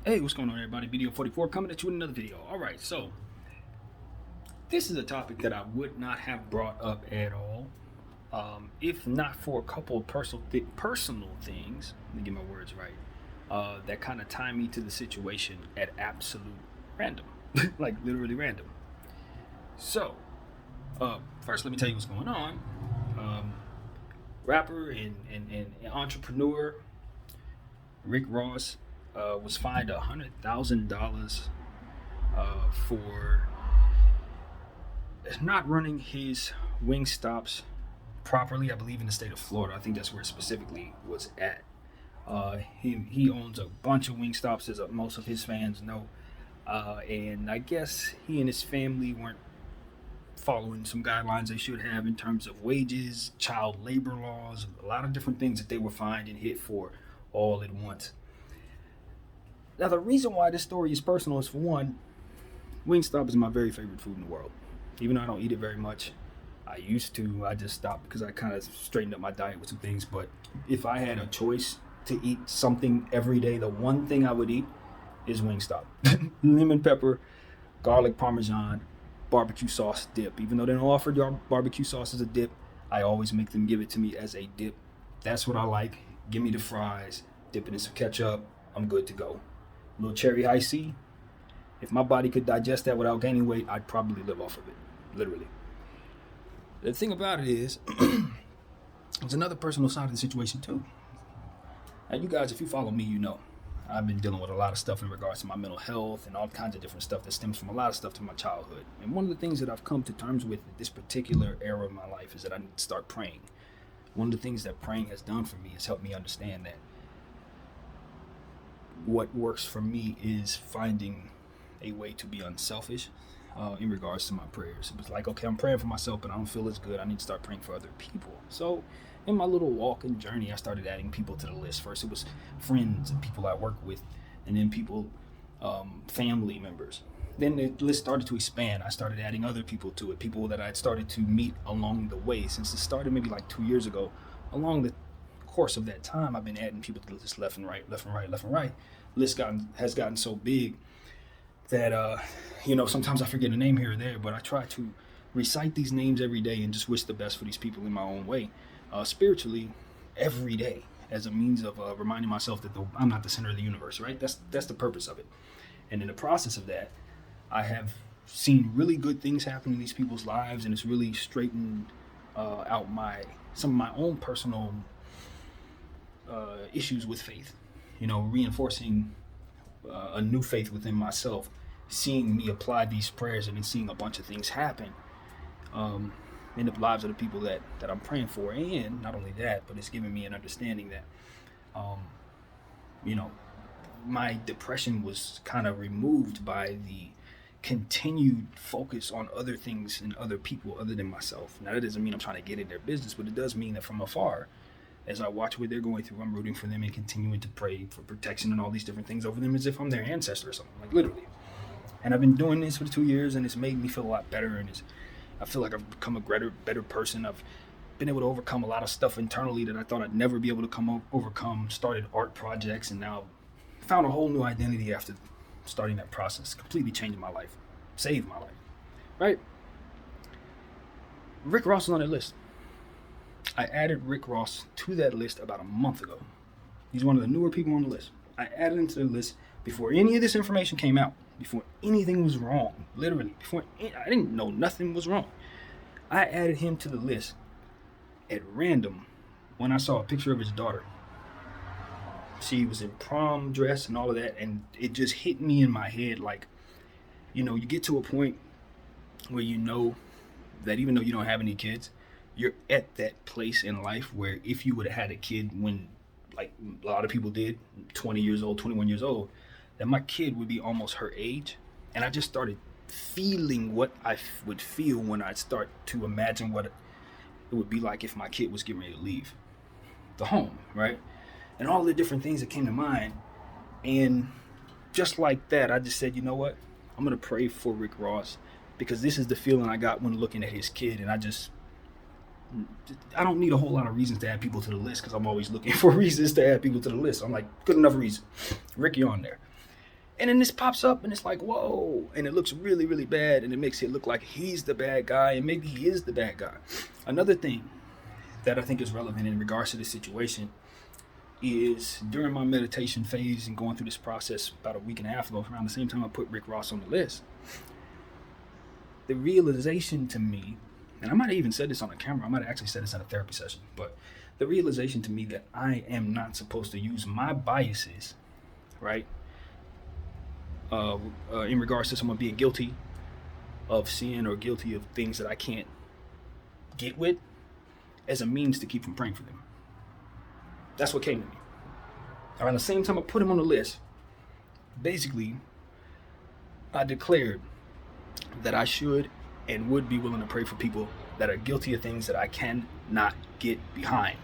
Hey, what's going on, everybody? Video 44 coming at you with another video. All right, so this is a topic that I would not have brought up at all, if not for a couple of personal things. Let me get my words right. That kind of tie me to the situation at absolute random, like literally random. So, first, let me tell you what's going on. Rapper and entrepreneur Rick Ross was fined $100,000 for not running his wing stops properly. I believe in the state of Florida. I think that's where it specifically was at. He owns a bunch of wing stops, as most of his fans know, and I guess he and his family weren't following some guidelines they should have in terms of wages, child labor laws, a lot of different things that they were fined and hit for all at once. Now, the reason why this story is personal is, for one, Wingstop is my very favorite food in the world. Even though I don't eat it very much, I used to. I just stopped because I kind of straightened up my diet with some things. But if I had a choice to eat something every day, the one thing I would eat is Wingstop. Lemon pepper, garlic parmesan, barbecue sauce dip. Even though they don't offer barbecue sauce as a dip, I always make them give it to me as a dip. That's what I like. Give me the fries, dip it in some ketchup, I'm good to go. A little cherry high C. If my body could digest that without gaining weight, I'd probably live off of it, literally. The thing about it is, there's another personal side of the situation too. Now, you guys, if you follow me, you know I've been dealing with a lot of stuff in regards to my mental health and all kinds of different stuff that stems from a lot of stuff to my childhood. And one of the things that I've come to terms with at this particular era of my life is that I need to start praying. One of the things that praying has done for me is helped me understand that what works for me is finding a way to be unselfish in regards to my prayers. It was like, okay, I'm praying for myself, but I don't feel as good. I need to start praying for other people. So in my little walk and journey, I started adding people to the list. First, it was friends and people I work with, and then people, family members. Then the list started to expand. I started adding other people to it, people that I had started to meet along the way. Since it started maybe like 2 years ago, along the course of that time, I've been adding people to the list left and right, left and right, left and right. List has gotten so big that, sometimes I forget a name here or there, but I try to recite these names every day and just wish the best for these people in my own way, spiritually, every day, as a means of reminding myself that I'm not the center of the universe, right? That's the purpose of it. And in the process of that, I have seen really good things happen in these people's lives, and it's really straightened out some of my own personal issues with faith. Reinforcing a new faith within myself, seeing me apply these prayers and then seeing a bunch of things happen in the lives of the people that I'm praying for. And not only that, but it's given me an understanding that, my depression was kind of removed by the continued focus on other things and other people other than myself. Now, that doesn't mean I'm trying to get in their business, but it does mean that from afar, as I watch what they're going through, I'm rooting for them and continuing to pray for protection and all these different things over them as if I'm their ancestor or something, like literally. And I've been doing this for 2 years, and it's made me feel a lot better, and I feel like I've become a better person. I've been able to overcome a lot of stuff internally that I thought I'd never be able to overcome. Started art projects, and now found a whole new identity after starting that process. Completely changed my life, saved my life, right? Rick Ross is on that list. I added Rick Ross to that list about a month ago. He's one of the newer people on the list. I added him to the list before any of this information came out, before anything was wrong, literally. I didn't know nothing was wrong. I added him to the list at random when I saw a picture of his daughter. She was in prom dress and all of that, and it just hit me in my head like, you get to a point where you know that even though you don't have any kids, you're at that place in life where if you would have had a kid when, like a lot of people did, 20 years old, 21 years old, that my kid would be almost her age. And I just started feeling what I would feel when I start to imagine what it would be like if my kid was getting ready to leave the home, right? And all the different things that came to mind. And just like that, I just said, you know what? I'm going to pray for Rick Ross, because this is the feeling I got when looking at his kid. And I don't need a whole lot of reasons to add people to the list, because I'm always looking for reasons to add people to the list. I'm like, good enough reason. Rick, you're on there. And then this pops up and it's like, whoa. And it looks really, really bad. And it makes it look like he's the bad guy. And maybe he is the bad guy. Another thing that I think is relevant in regards to this situation is during my meditation phase and going through this process about a week and a half ago, around the same time I put Rick Ross on the list, the realization to me, and I might have even said this on the camera, I might have actually said this at a therapy session, but the realization to me that I am not supposed to use my biases, right, in regards to someone being guilty of sin or guilty of things that I can't get with, as a means to keep from praying for them. That's what came to me. Around the same time I put him on the list, basically, I declared that I should and would be willing to pray for people that are guilty of things that I cannot get behind.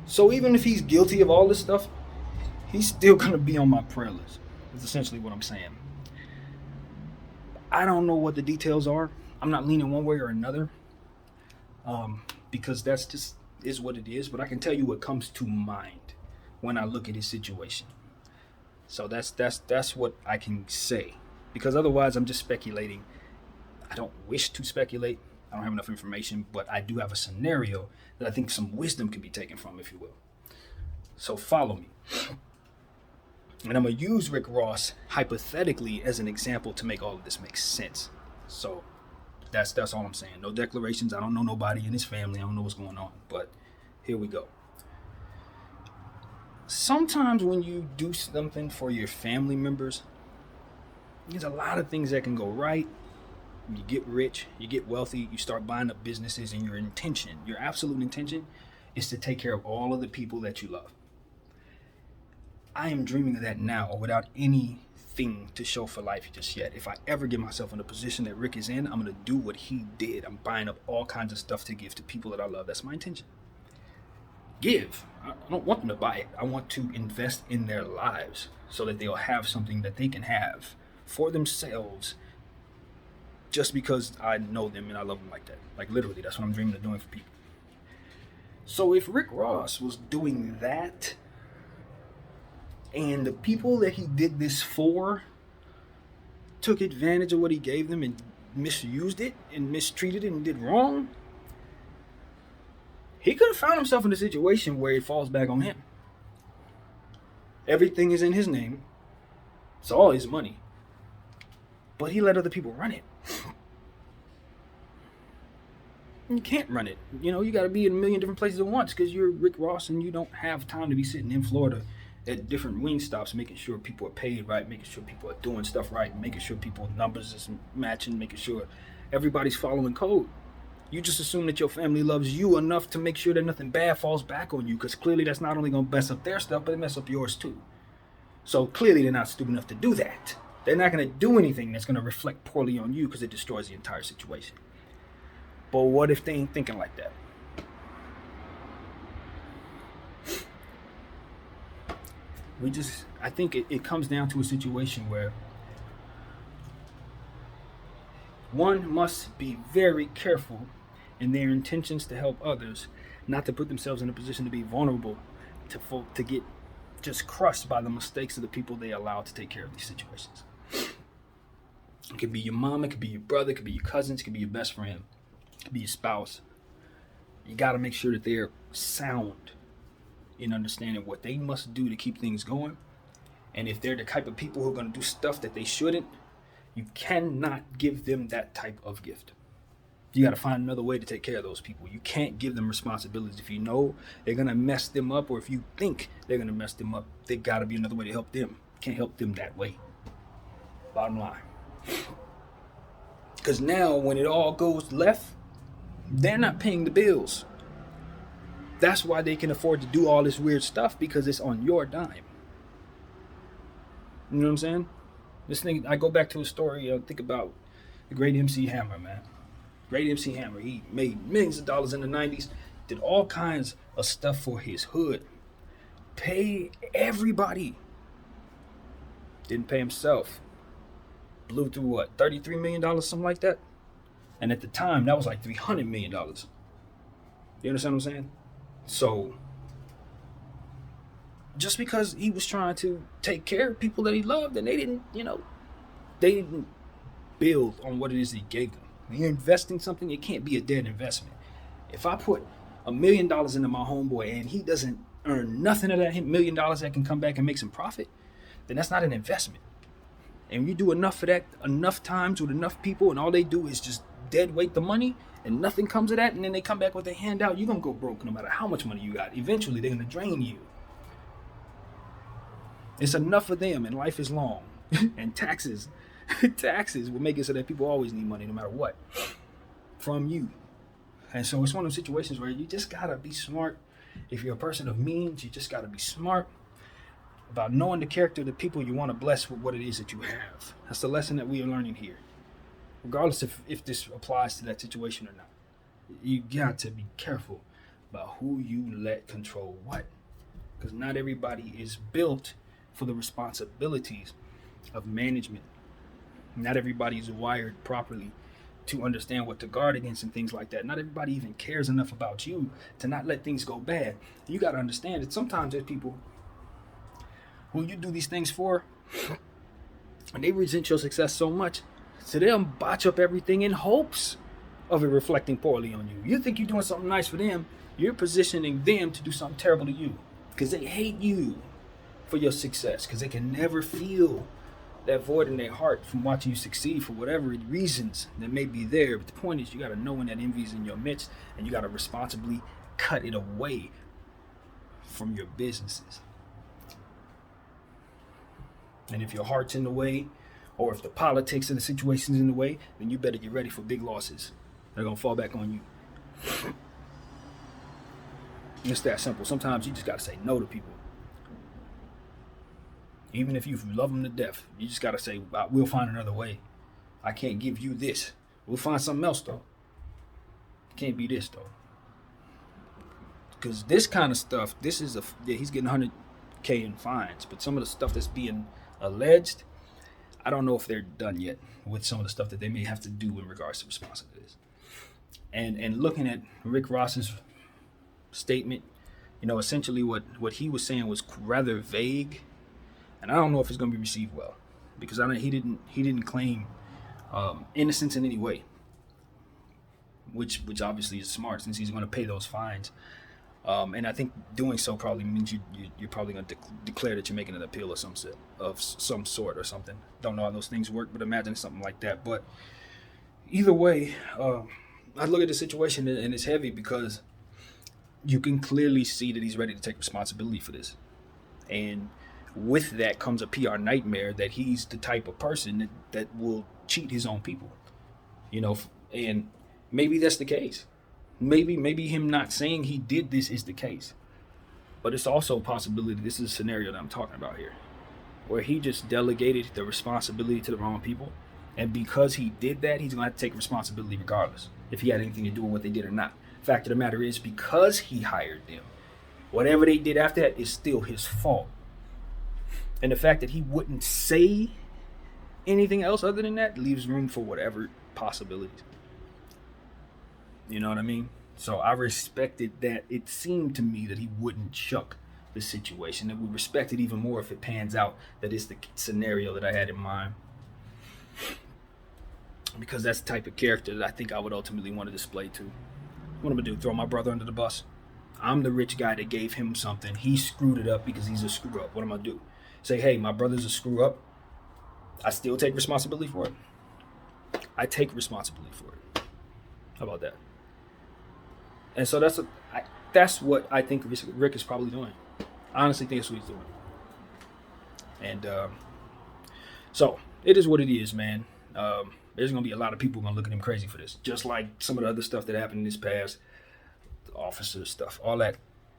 So even if he's guilty of all this stuff, he's still going to be on my prayer list. That's essentially what I'm saying. I don't know what the details are. I'm not leaning one way or another, because that's just is what it is. But I can tell you what comes to mind when I look at his situation. So that's what I can say, because otherwise I'm just speculating. I don't wish to speculate. I don't have enough information, but I do have a scenario that I think some wisdom can be taken from, if you will. So follow me. And I'm going to use Rick Ross hypothetically as an example to make all of this make sense. So that's all I'm saying. No declarations. I don't know nobody in his family. I don't know what's going on. But here we go. Sometimes when you do something for your family members, there's a lot of things that can go right. You get rich, you get wealthy, you start buying up businesses, and your absolute intention is to take care of all of the people that you love. I am dreaming of that now without anything to show for life just yet. If I ever get myself in a position that Rick is in, I'm going to do what he did. I'm buying up all kinds of stuff to give to people that I love. That's my intention. Give. I don't want them to buy it. I want to invest in their lives so that they'll have something that they can have for themselves, just because I know them and I love them like that. Like literally, that's what I'm dreaming of doing for people. So if Rick Ross was doing that, and the people that he did this for took advantage of what he gave them and misused it and mistreated it and did wrong, he could have found himself in a situation where it falls back on him. Everything is in his name. It's all his money. But he let other people run it. You can't run it. You got to be in a million different places at once because you're Rick Ross and you don't have time to be sitting in Florida at different wing stops, making sure people are paid right, making sure people are doing stuff right, making sure people's numbers is matching, making sure everybody's following code. You just assume that your family loves you enough to make sure that nothing bad falls back on you, because clearly that's not only going to mess up their stuff, but it mess up yours too. So clearly they're not stupid enough to do that. They're not going to do anything that's going to reflect poorly on you because it destroys the entire situation. But what if they ain't thinking like that? I think it comes down to a situation where one must be very careful in their intentions to help others, not to put themselves in a position to be vulnerable to get just crushed by the mistakes of the people they allow to take care of these situations. It could be your mom, it could be your brother, it could be your cousins, it could be your best friend, it could be your spouse. You got to make sure that they're sound in understanding what they must do to keep things going. And if they're the type of people who are going to do stuff that they shouldn't, you cannot give them that type of gift. You got to find another way to take care of those people. You can't give them responsibilities. If you know they're going to mess them up, or if you think they're going to mess them up, there got to be another way to help them. You can't help them that way. Bottom line. Because now when it all goes left, they're not paying the bills. That's why they can afford to do all this weird stuff, because it's on your dime. You know what I'm saying? This thing, I go back to a story, think about the great MC Hammer, man. Great MC Hammer. He made millions of dollars in the 90s, did all kinds of stuff for his hood. Paid everybody. Didn't pay himself. Blew through what, $33 million, something like that? And at the time, that was like $300 million. You understand what I'm saying? So, just because he was trying to take care of people that he loved, and they didn't build on what it is he gave them. When you're investing something, it can't be a dead investment. If I put $1 million into my homeboy and he doesn't earn nothing of that $1 million that can come back and make some profit, then that's not an investment. And you do enough of that enough times with enough people, and all they do is just dead weight the money, and nothing comes of that, and then they come back with a handout, you're going to go broke no matter how much money you got. Eventually, they're going to drain you. It's enough of them, and life is long. And taxes will make it so that people always need money no matter what from you. And so it's one of those situations where you just got to be smart. If you're a person of means, you just got to be smart about knowing the character of the people you want to bless with what it is that you have. That's the lesson that we are learning here. Regardless if this applies to that situation or not. You got to be careful about who you let control what. Because not everybody is built for the responsibilities of management. Not everybody is wired properly to understand what to guard against and things like that. Not everybody even cares enough about you to not let things go bad. You got to understand that sometimes there's people who you do these things for, and they resent your success so much, so they'll botch up everything in hopes of it reflecting poorly on you. You think you're doing something nice for them, you're positioning them to do something terrible to you, because they hate you for your success, because they can never feel that void in their heart from watching you succeed for whatever reasons that may be there. But the point is, you got to know when that envy is in your midst, and you got to responsibly cut it away from your businesses. And if your heart's in the way, or if the politics of the situation's in the way, then you better get ready for big losses. They're going to fall back on you. It's that simple. Sometimes you just got to say no to people. Even if you love them to death, you just got to say, we'll find another way. I can't give you this. We'll find something else, though. It can't be this, though. Because this kind of stuff, he's getting 100K in fines, but some of the stuff that's being alleged, I don't know if they're done yet with some of the stuff that they may have to do in regards to responsibilities. And looking at Rick Ross's statement, essentially what he was saying was rather vague, and I don't know if it's going to be received well, because he didn't claim innocence in any way, which obviously is smart, since he's going to pay those fines. And I think doing so probably means you're probably going to declare that you're making an appeal of some sort or something. Don't know how those things work, but imagine something like that. But either way, I look at the situation and it's heavy, because you can clearly see that he's ready to take responsibility for this. And with that comes a PR nightmare that he's the type of person that will cheat his own people. And maybe that's the case. Maybe him not saying he did this is the case. But it's also a possibility this is a scenario that I'm talking about here, where he just delegated the responsibility to the wrong people. And because he did that, he's going to have to take responsibility regardless, if he had anything to do with what they did or not. Fact of the matter is, because he hired them, whatever they did after that is still his fault. And the fact that he wouldn't say anything else other than that leaves room for whatever possibilities. You know what I mean? So I respected that. It seemed to me that he wouldn't chuck the situation. And we respect it even more if it pans out that it's the scenario that I had in mind. Because that's the type of character that I think I would ultimately want to display to. What am I going to do? Throw my brother under the bus? I'm the rich guy that gave him something. He screwed it up because he's a screw up. What am I going to do? Say, hey, my brother's a screw up. I still take responsibility for it. I take responsibility for it. How about that? And so that's what I think Rick is probably doing. I honestly think that's what he's doing. And so it is what it is, man. There's going to be a lot of people going to look at him crazy for this. Just like some of the other stuff that happened in this past, the officer stuff, all that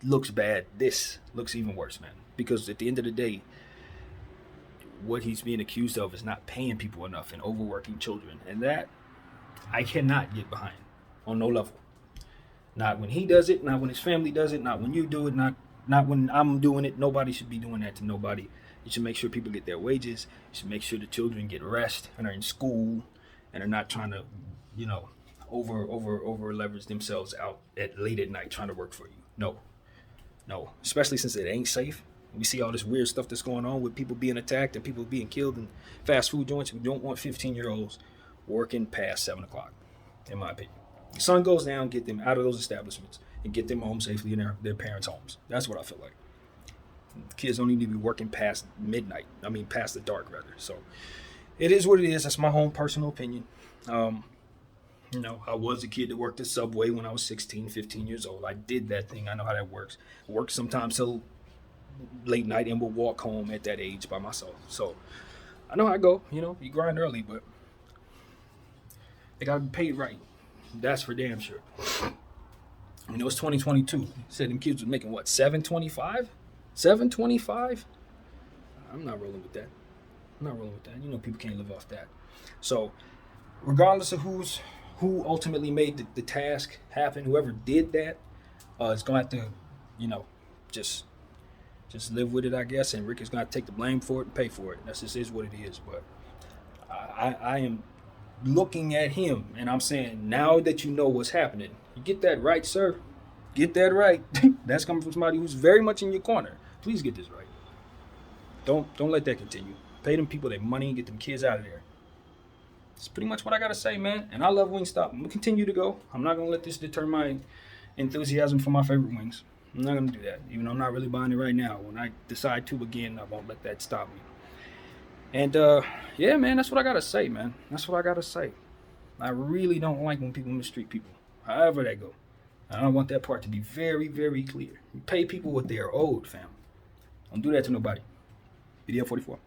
looks bad. This looks even worse, man. Because at the end of the day, what he's being accused of is not paying people enough and overworking children. And that I cannot get behind on no level. Not when he does it, not when his family does it, not when you do it, not when I'm doing it. Nobody should be doing that to nobody. You should make sure people get their wages. You should make sure the children get rest and are in school and are not trying to, over leverage themselves out late at night trying to work for you. No. Especially since it ain't safe. We see all this weird stuff that's going on with people being attacked and people being killed in fast food joints. We don't want 15-year-olds working past 7 o'clock, in my opinion. The sun goes down, get them out of those establishments and get them home safely in their parents' homes. That's what I feel like. Kids don't need to be working past midnight. I mean, past the dark, rather. So it is what it is. That's my own personal opinion. I was a kid that worked at Subway when I was 16, 15 years old. I did that thing. I know how that works. I worked sometimes till late night and would walk home at that age by myself. So I know how I go. You grind early, but they got to be paid right. That's for damn sure. It's 2022. Said them kids was making what, $7.25? $7.25? I'm not rolling with that. People can't live off that. So regardless of who ultimately made the task happen, whoever did that is going to have to, just live with it, I guess. And Rick is going to take the blame for it and pay for it. That just is what it is. But I am looking at him and I'm saying, now that you know what's happening, you get that right, sir. Get that right. That's coming from somebody who's very much in your corner. Please get this right. Don't let that continue. Pay them people their money and get them kids out of there. That's pretty much what I got to say, man. And I love Wingstop. I'm going to continue to go. I'm not going to let this deter my enthusiasm for my favorite wings. I'm not going to do that. Even though I'm not really buying it right now. When I decide to again, I won't let that stop me. And, yeah, man, that's what I got to say, man. That's what I got to say. I really don't like when people mistreat people, however they go. I don't want that part to be very, very clear. You pay people what they are owed, fam. Don't do that to nobody. BDL 44.